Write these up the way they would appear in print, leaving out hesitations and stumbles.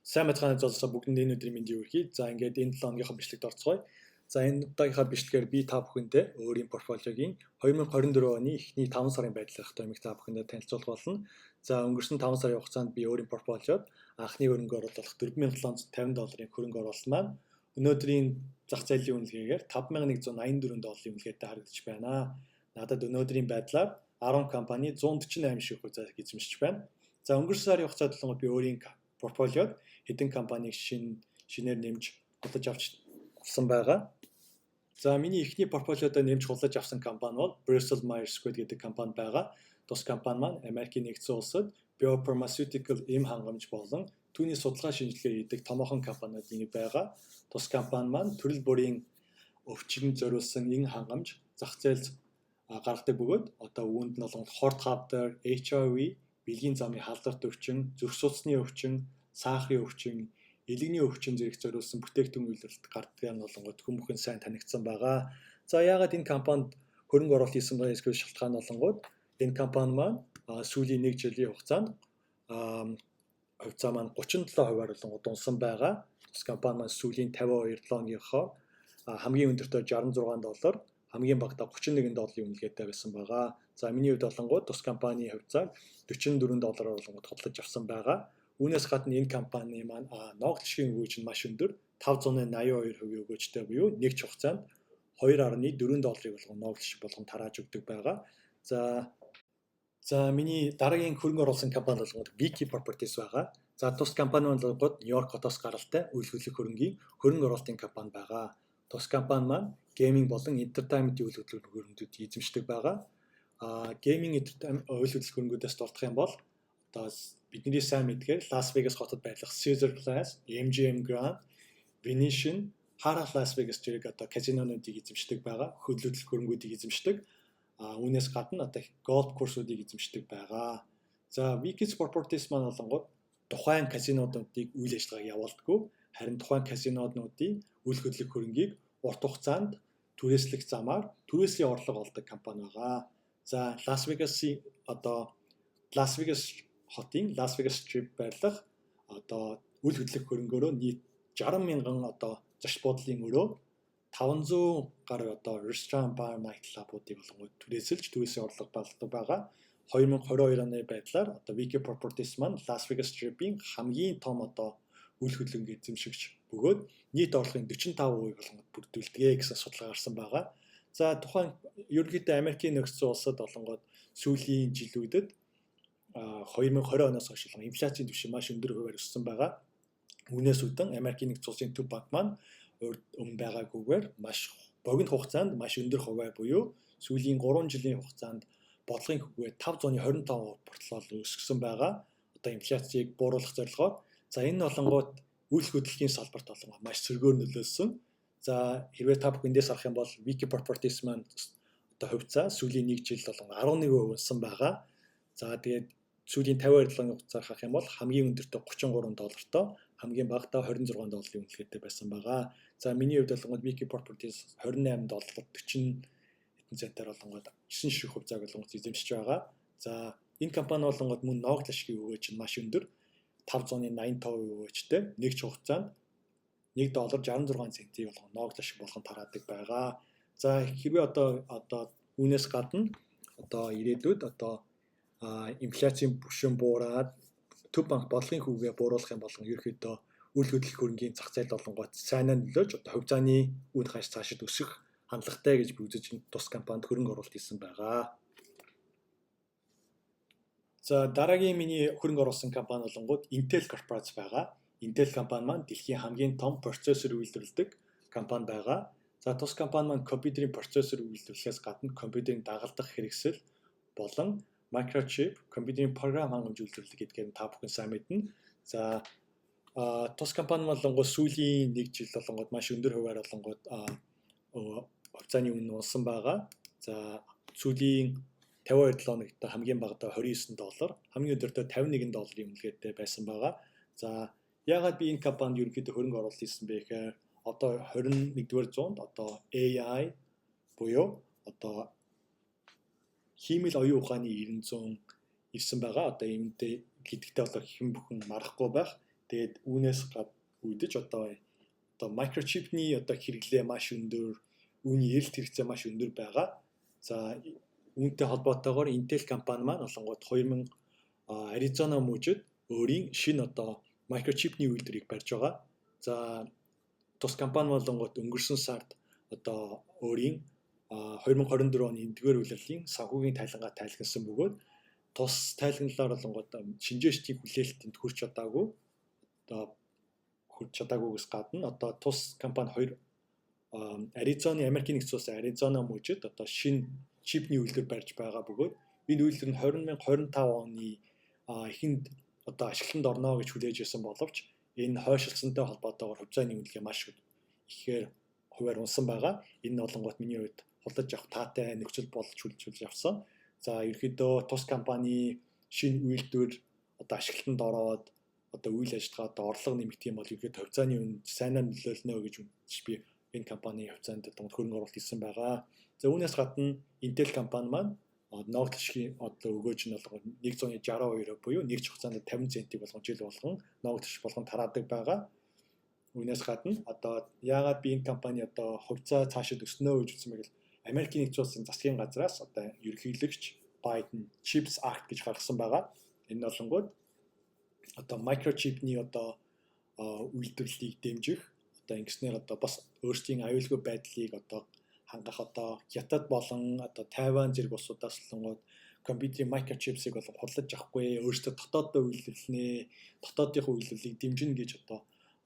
Сайн мэцгааны золсоо бүгдэнд энэ өдрийн мэндийг хүргэе. За ингээд энэ 7 хоногийнхаа бичлэгт орцгоё. За энэ удаагийнхаа бичлэгээр би та бүхэндээ өөрийн портфолиогийн 2024 оны эхний 5 сарын байдлаарх томыг та бүхэндээ танилцуулах болно. За өнгөрсөн 5 сарын хугацаанд би өөрийн портфолиод анхны хөрөнгө оруулалт болох $4750 хөрөнгө оруулалт маань өнөөдрийн зах зээлийн үнэлгээгээр $5184 үнэлгээтэй харагдаж байна. Надад өнөөдрийн байдлаар 10 компани 148 ширхэг үзүүлэлт эзэмшиж байна. За өнгөрсөн сарын хугацаанд би өөрийн портфолиод хэдэн компанийг шинээр нэмж худалдаж авч авсан байгаа. За миний эхний портфолиодоо нэмж худалдаж авсан компани бол Bristol Myers Squibb гэдэг компани байгаа. Тус компани маань Америкийн нэгдсэн улсад biopharmaceutical эм хангамж болон түүний судалгаа шинжилгээ хийдэг томоохон компаниуд нэг байгаа. Тус компани маань төрөл бүрийн өвчин зориулсан эм хангамж зах зээлд гаргадаг бөгөөд одоо үүнд нь болон хорт хавдар, HIV, бэлгийн замын халдварт өвчин, зүрх судасны өвчин, сахарын өвчин, элэгний өвчин зэрэг зориулсан бүтээгдэхүүн үйлрэлт гардаг нь болонгод хүмүүхэн сайн танигдсан байгаа. За яагаад энэ компанид хөрөнгө оруулалт хийсэн бэ гэвэл шалтгаан болонгод энэ компани маань сүүлийн 1 жилийн хугацаанд хувьцаа маань 37%-аар болонгод унсан байгаа. Бас компани маань сүүлийн 52 долоогийнхоо хамгийн өндөртөө $66, хамгийн багадаа $31 үнэлгээтэй байсан байгаа. За миний хувьд болонгод тус компани хувьцааг $44-аар болонгод худалдаж авсан байгаа. Үүнээс гадна энэ компани маань ногдлшгийн өгөөж нь маш өндөр 582% өгөөжтэй буюу нэг ч хугацаанд $2.4 болгон ногдлш болгон тарааж өгдөг байгаа. За миний дараагийн хөрөнгө оруулсан компани болгоод Vicky Properties байгаа. За тус компани болгоод Нью-Йорк хотоос гаралтай үйл хөдлөх хөрөнгийн хөрөнгө оруулалтын компани байгаа. Тус компани маань гейминг болон entertainment үйл хөдлөх хөрөнгүүдийг эзэмшдэг байгаа. Гейминг үйл хөдлөх хөрөнгүүдээс дурдах юм бол одоо бидний сайн мэдгээр Las Vegas хотод байх Caesars Palace, MGM Grand, Venetian, Harrah Las Vegas зэрэг одоо казинонуудыг эзэмшдэг байгаа. Хөдөлгөөн хөрөнгүүдийг эзэмшдэг. Үүнээс гадна одоо голф курсуудыг эзэмшдэг байгаа. За Vicky Properties маань болонгод тухайн казинодуудыг үйл ажиллагааг явуулдаггүй. Харин тухайн казинодуудын үйл хөдлөх хөрөнгийг урт хугацаанд түрээслэх замаар түрээслийн орлого олдог компани байгаа. За Las Vegas хотын Las Vegas Strip байрлах одоо үйл хөдлөх хөрөнгөөрөө нийт 60 мянган одоо зочд буудлын өрөө 500 гаруй одоо restaurant bar night club-уудыг болгоод түрээсэлж түрээсийн орлого болдог байгаа. 2022 оны байдлаар одоо Vicky Properties маань Las Vegas Strip-ийн хамгийн том одоо үйл хөдлөнг эзэмшигч бөгөөд нийт орлогын 45% болгоод бүрдүүлдэг гэсэн судалгаа гарсан байгаа. За тухайн ерөнхийдөө Америкийн нэгдсэн улсад болонгод сүүлийн жилүүдэд 2020 оноос хойш инфляцийн түвшин маш өндөр хувиар өссөн байгаа. Үүнээс үүдэн Америкийн нэгдсэн улсын төв банк маань өмнө байгаагүйгээр маш богино хугацаанд маш өндөр хувиар буюу сүүлийн 3 жилийн хугацаанд бодлогын хөвгөө 525% бүртлэл өсгсөн байгаа. Одоо инфляцийг бууруулах зорилгоор за энэ болонгууд үйл хөдлөлийн салбарт болонгоо маш сөргөөр нөлөөлсөн. За хэрвээ та бүхэн эндээс харах юм бол Vicky Properties маань одоо хувьцаа сүүлийн 1 жил болон 11% өссөн байгаа. За тэгээд сүүлийн 52 долоогийн хугацаар харах юм бол хамгийн өндөртөө $33-той, хамгийн багадаа $26 үнэлгээтэй байсан байгаа. За миний хувьд болонгод Vicky Properties $28 40 хэдэн центээр болонгод 9 ширхэг хувьцааг болгож эзэмшиж байгаа. За энэ компани болонгод мөн ногдлшгийн өгөөж нь маш өндөр 585% өгөөжтэй нэг ч хугацаанд $1.66 болгон ногдлш болгон тараадаг байгаа. За хэрвээ одоо үүнээс гадна одоо ирээдүйд одоо инфляцийн түвшин буураад төв банк бодлогын хөвгөө бууруулах юм бол ерөөхдөө үйл хөдлөх хөрөнгийн зах зээл болонгот сайнаа нөлөөж одоо хувьцааны үн хаш цаашид өсөх хандлагатай гэж би үзэж тус компанид хөрөнгө оруулалт хийсэн байгаа. За дараагийн миний хөрөнгө оруулсан компани болонгууд Intel Corporation байгаа. Intel компани маань дэлхийн хамгийн том процессор үйлдвэрлэдэг компани байгаа. За тус компани маань компьютерийн процессор үйлдвэрлэхээс гадна компьютерийн дагалдах хэрэгсэл болон microchip, компьютерийн програм хангамж үйлдвэрлэдэг гэдгээр та бүхэн сайн мэднэ. За тус компани болонгууд сүүлийн 1 жил болонгууд маш өндөр хувиар болонгууд хувьцааны үнэ унсан байгаа. За сүүлийн 52 долооногт хамгийн багадаа $29, хамгийн өдөртөө $51 үнэлгээтэй байсан байгаа. За яагаад би энэ компанид ерөнхийдөө хөрөнгө оруулалт хийсэн бэ гэхээр одоо 21-р зуунд одоо AI буюу одоо хиймэл оюун ухааны 900 ирсэн байгаа. Одоо иймдээ гэдэгтээ болоо хэн бүхэн марахгүй байх. Тэгээд үүнээс үүдэж одоо microchip-ний одоо хэрэглээ маш өндөр, үүний эрэлт хэрэгцээ маш өндөр байгаа. За үүнтэй холбоотойгоор Intel компани маань олонгууд 2000 Arizona мужид өөрийн шинэ одоо microchip-ний үйлдвэрийг барьж байгаа. За тус компани болонгууд өнгөрсөн сард одоо өөрийн 2024 оны 1-р улирлын санхүүгийн тайлангаа тайлгнасан бөгөөд тус тайлгналаар болонгууд шинжээчдийн хүлээлтэнд хүрч чадаагүйгээс гадна одоо тус компани 2 Аризоны Америкийн нэгдсэн улсын Аризона мужид одоо шинэ чипний үйлдвэр барьж байгаа бөгөөд энэ үйлдвэр нь 2025 оны эхэнд одоо ашиглалтанд орно гэж хүлээж ирсэн боловч энэ хойшилсантай холбоотойгоор хувьцааны үнэлгээ маш ихээр хуваар унсан байгаа. Энэ нь болонгууд миний хувьд худалдаж авах таатай нөхцөл болж хүлээж авсан. За ерөнхийдөө тус компани шинэ үйлдвэр одоо ашиглалтанд ороод одоо үйл ажиллагааанд орлого нэмэгдэх юм бол ерөнхийдөө хувьцааны үнд сайнаар нөлөөлнө гэж үзэж би энэ компанийн хувьцаанд хөрөнгө оруулалт хийсэн байгаа. За үүнээс гадна Intel компани маань ноогдолшгийн одоо өгөөж нь болгон 162 буюу нэг хугацаанд 50 центиг болгон жил болгон ноогдолш болгон тараадаг байгаа. Үүнээс гадна одоо яагаад би энэ компани одоо хувьцаа цаашид өснө гэж үзсэн бэ гэвэл Америкийн нэгдсэн улсын засгийн газраас одоо ерөнхийлөгч Biden Chips Act гэж гаргасан байгаа. Энэ болонгууд одоо microchip-ний одоо үйлдвэрлэлийг дэмжих одоо ингэснээр одоо бас өөрсдийн аюулгүй байдлыг одоо хангах одоо Хятад болон одоо Тайван зэрэг улсуудаас болонгууд компьютерийн microchips-ыг болон худалдаж авахгүй өөрсдөө дотооддоо үйлдвэрлэнэ, дотоодынхоо үйлдвэрлэлийг дэмжинэ гэж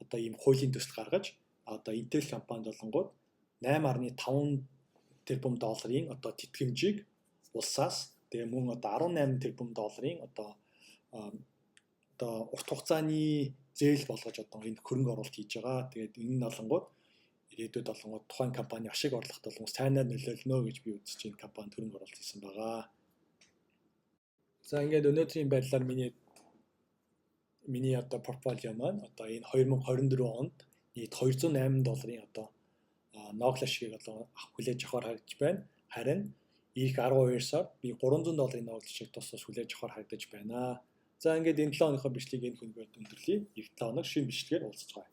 одоо ийм хуулийн төсөл гаргаж одоо Intel компанид болонгууд 8.5 тэрбум долларын одоо тэтгэмжийг улсаас тэгээ мөн одоо 18 тэрбум долларын одоо урт хугацааны зээл болгож одоо энэ хөрөнгө оруулалт хийж байгаа. Тэгээд энэ нь болонгууд ирээдүйд болонгууд тухайн компани ашиг орлогот болон сайнаар нөлөөлнө гэж би үзэж энэ компанид хөрөнгө оруулалт хийсэн байгаа. За ингээд өнөөдрийн байдлаар миний одоо портфолио маань одоо энэ 2024 онд нийт 208 долларын одоо ноогл ашигыг одоо хүлээж авахар харагдаж байна. Харин эх 12 сард би 300 долларын ноогл ашиг тусаас хүлээж авахар харагдаж байна. За ингээд энэ 7 хоногийнхоо бичлэгийг энэ хөнгөд өндөрлөе. Эх 7 хоног шинэ бичлэгээр уулзцгаая.